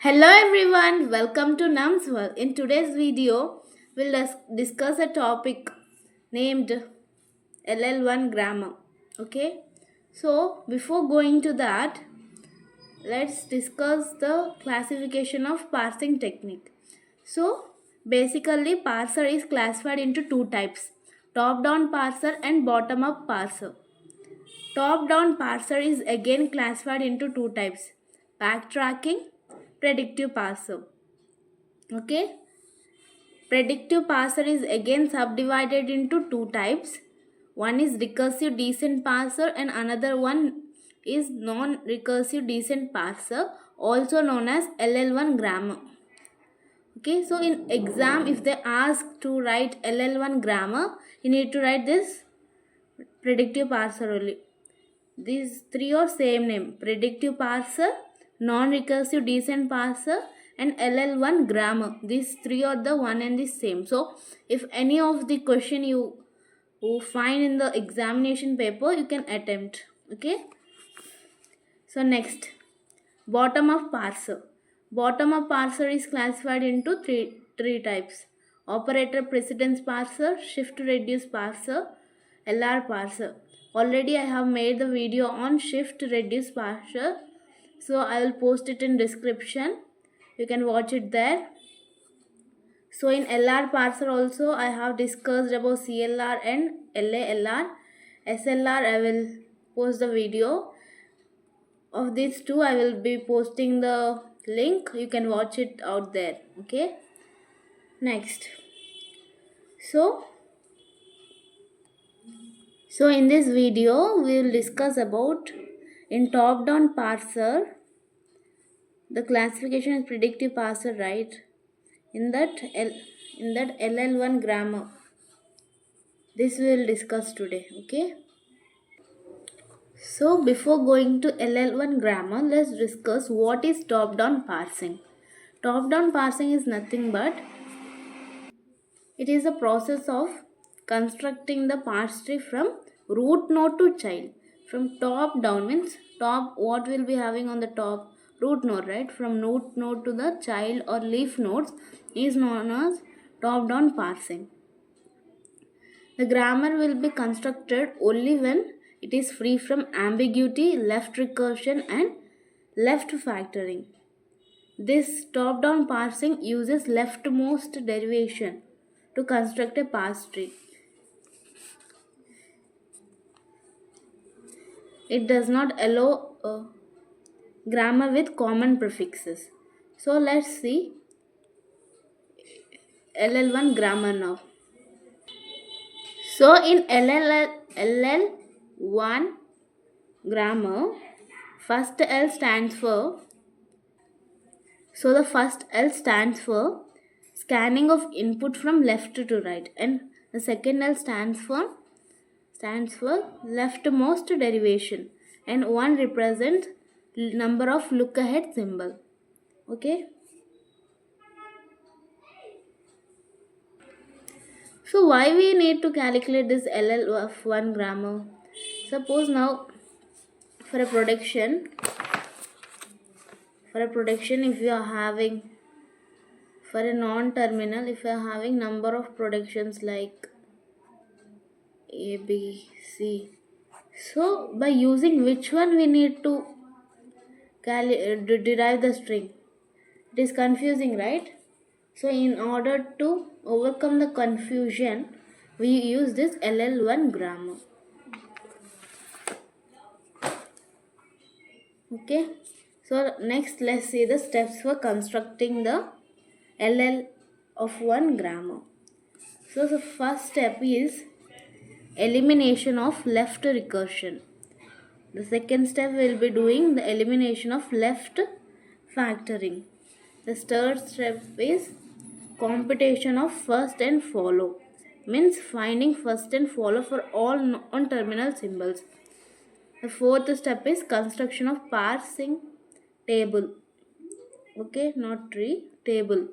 Hello everyone, welcome to Nam's World. In today's video, we'll discuss a topic named LL1 grammar. Okay, so before going to that, let's discuss the classification of parsing technique. So basically, parser is classified into two types: top-down parser and bottom-up parser. Top-down parser is again classified into two types: backtracking, predictive parser. Okay, predictive parser is again subdivided into two types. One is recursive descent parser and another one is non-recursive descent parser, also known as LL1 grammar. Okay, so in exam, if they ask to write LL1 grammar, you need to write this predictive parser only. These three are same name: predictive parser, non-recursive descent parser, and LL1 grammar. These three are the one and the same. So if any of the question you find in the examination paper, you can attempt. Okay. So next, bottom up parser. Bottom up parser is classified into three types: operator precedence parser, shift reduce parser, LR parser. Already I have made the video on shift reduce parser, so I will post it in description. You can watch it there. So in LR parser also I have discussed about CLR and LALR. SLR I will post the video. Of these two I will be posting the link. You can watch it out there. Okay. Next. So in this video we will discuss about in top down parser. The classification is predictive parser, right? In that LL1 grammar. This we will discuss today. Okay. So before going to LL1 grammar, let's discuss what is top-down parsing. Top-down parsing is nothing but it is a process of constructing the parse tree from root node to child. From top down means top, what will be having on the top? Root node, right? From root node to the child or leaf nodes is known as top-down parsing. The grammar will be constructed only when it is free from ambiguity, left recursion, and left factoring. This top-down parsing uses leftmost derivation to construct a parse tree. It does not allow grammar with common prefixes. So let's see LL1 grammar now. So in LL1 grammar, first L stands for, so the first L stands for scanning of input from left to right, and the second L stands for leftmost derivation, and one represents number of look ahead symbol. Okay. So why we need to calculate this LL1 grammar? Suppose now for a production if you are having, for a non-terminal, if you are having number of productions like A, B, C. So by using which one we need to derive the string? It is confusing, right? So in order to overcome the confusion, we use this LL1 grammar. Okay. So next let's see the steps for constructing the LL1 grammar. So the first step is elimination of left recursion. The second step will be doing the elimination of left factoring. The third step is computation of first and follow, means finding first and follow for all non-terminal symbols. The fourth step is construction of parsing table. Okay, not tree, table.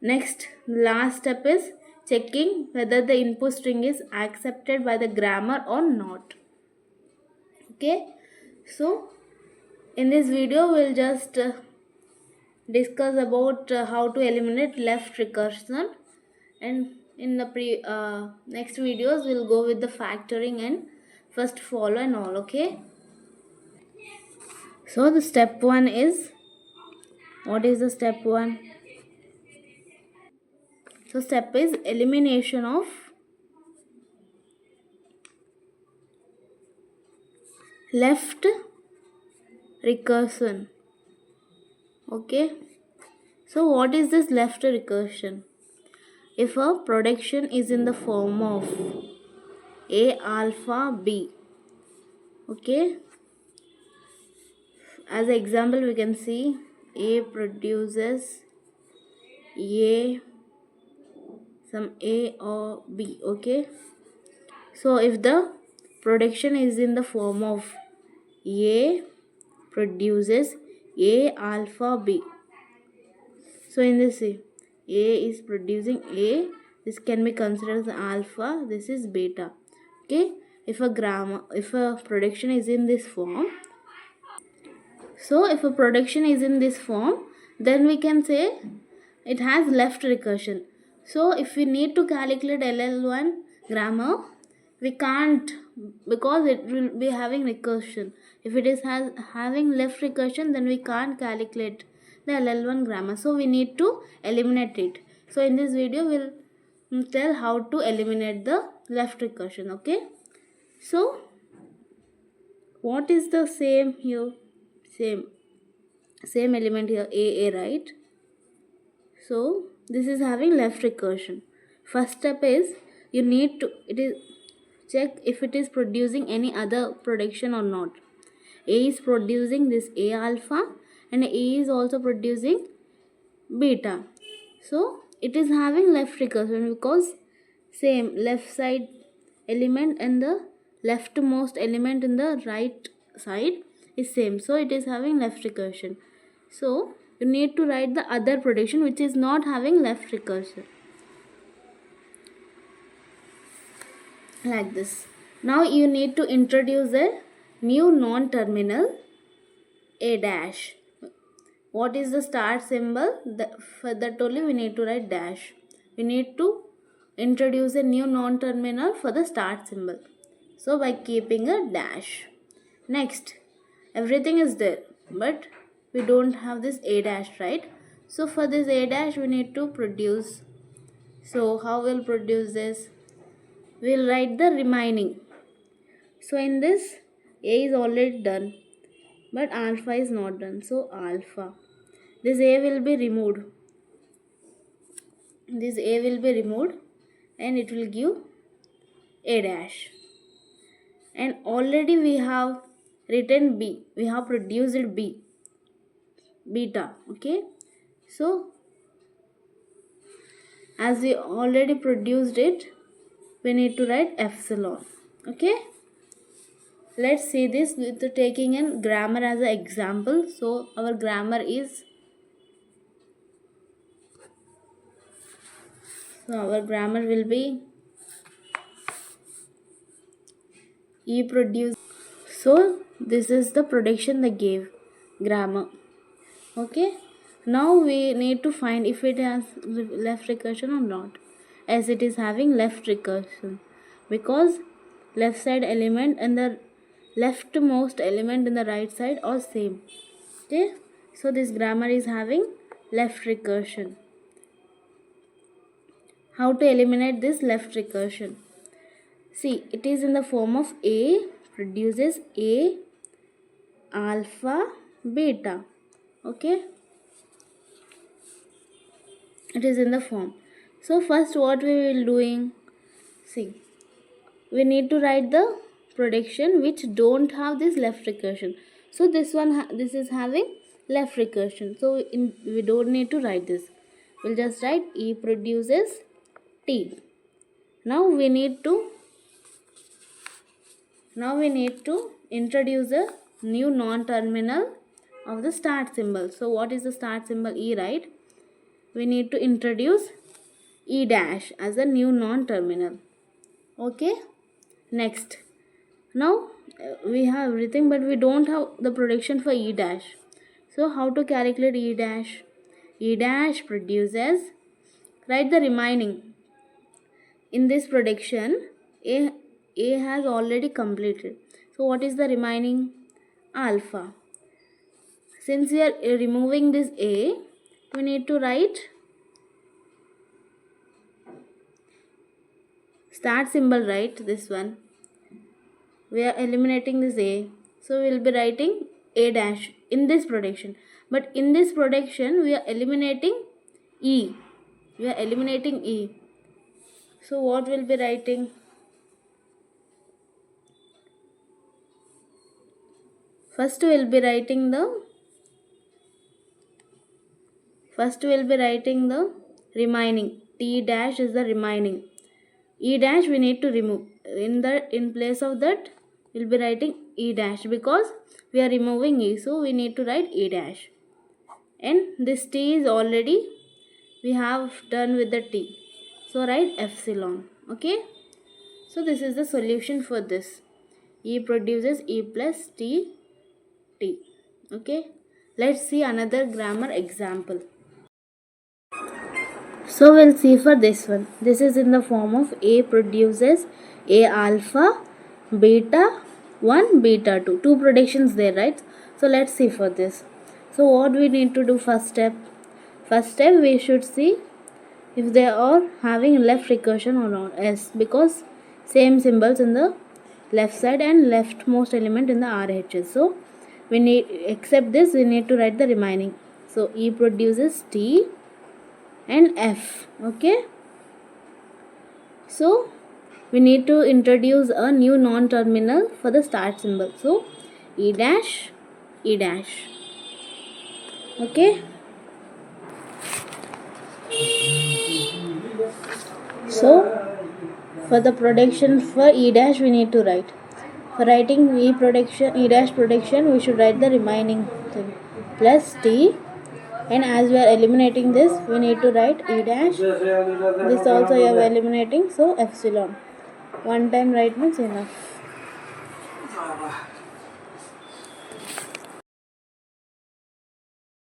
Next, last step is checking whether the input string is accepted by the grammar or not. Okay, so in this video we'll just discuss about how to eliminate left recursion, and in the next videos we'll go with the factoring and first follow and all. Okay, so the step 1 is, what is the step 1? So step is elimination of left recursion. Okay, so what is this left recursion? If a production is in the form of A alpha B, okay, as an example we can see A produces A, some A or B. Okay, so if the production is in the form of A produces A alpha B, so in this A is producing A, this can be considered as alpha, this is beta. Okay, if a production is in this form, so if a production is in this form, then we can say it has left recursion. So if we need to calculate LL1 grammar, we can't, because it will be having recursion. If it is having left recursion, then we can't calculate the LL1 grammar. So we need to eliminate it. So in this video, we'll tell how to eliminate the left recursion. Okay. So what is the same here? Same element here, A, right? So this is having left recursion. First step is you need to check if it is producing any other production or not. A is producing this A alpha and A is also producing beta. So it is having left recursion because same left side element and the leftmost element in the right side is same. So it is having left recursion. So you need to write the other production which is not having left recursion. Like this. Now you need to introduce a new non-terminal A dash. What is the start symbol? For that only we need to write dash. We need to introduce a new non-terminal for the start symbol. So by keeping a dash. Next, everything is there, but we don't have this A dash, right? So for this A dash we need to produce. So how we'll produce this? We'll write the remaining. So in this, A is already done, but alpha is not done. So alpha. This A will be removed. This A will be removed and it will give A dash. And already we have written B. We have produced B. Beta. Okay. So as we already produced it, we need to write epsilon. Okay. Let's see this with taking in grammar as an example. So our grammar is, so our grammar will be E produce. So this is the production they gave, grammar. Okay. Now we need to find if it has left recursion or not, as it is having left recursion because left side element and the leftmost element in the right side are same. Okay. So this grammar is having left recursion. How to eliminate this left recursion? See, it is in the form of A produces A alpha beta. Okay, it is in the form. So first what we will doing, see, we need to write the production which don't have this left recursion. So this one this is having left recursion, so we don't need to write this. We'll just write E produces T. Now we need to introduce a new non-terminal of the start symbol. So what is the start symbol? E, right? We need to introduce E dash as a new non-terminal. Okay. Next. Now we have everything, but we don't have the production for E dash. So how to calculate E dash? E dash produces, write the remaining. In this prediction, A has already completed. So what is the remaining? Alpha. Since we are removing this A, we need to write start symbol, right? This one. We are eliminating this A. So we will be writing A dash in this prediction. But in this prediction, we are eliminating E. We are eliminating E. So what will be writing? First we will be writing the remaining. T dash is the remaining. E dash we need to remove. In place of that, we'll be writing E dash because we are removing E. So we need to write E dash. And this T is already we have done with the T. So write epsilon. Okay. So this is the solution for this. E produces E plus T. Okay. Let's see another grammar example. So we'll see for this one. This is in the form of A produces A alpha, beta 1, beta 2. Two predictions there, right? So let's see for this. So what we need to do first step? First step we should see if they are having left recursion or not. Yes, because same symbols in the left side and leftmost element in the RHS. So we need, except this, we need to write the remaining. So E produces T and F. Okay. So we need to introduce a new non-terminal for the start symbol. So E dash, E dash. Okay. So for the prediction for E dash we need to write. For writing E dash prediction, we should write the remaining thing plus T. And as we are eliminating this, we need to write E dash. This also you are eliminating, so epsilon. One time write means enough.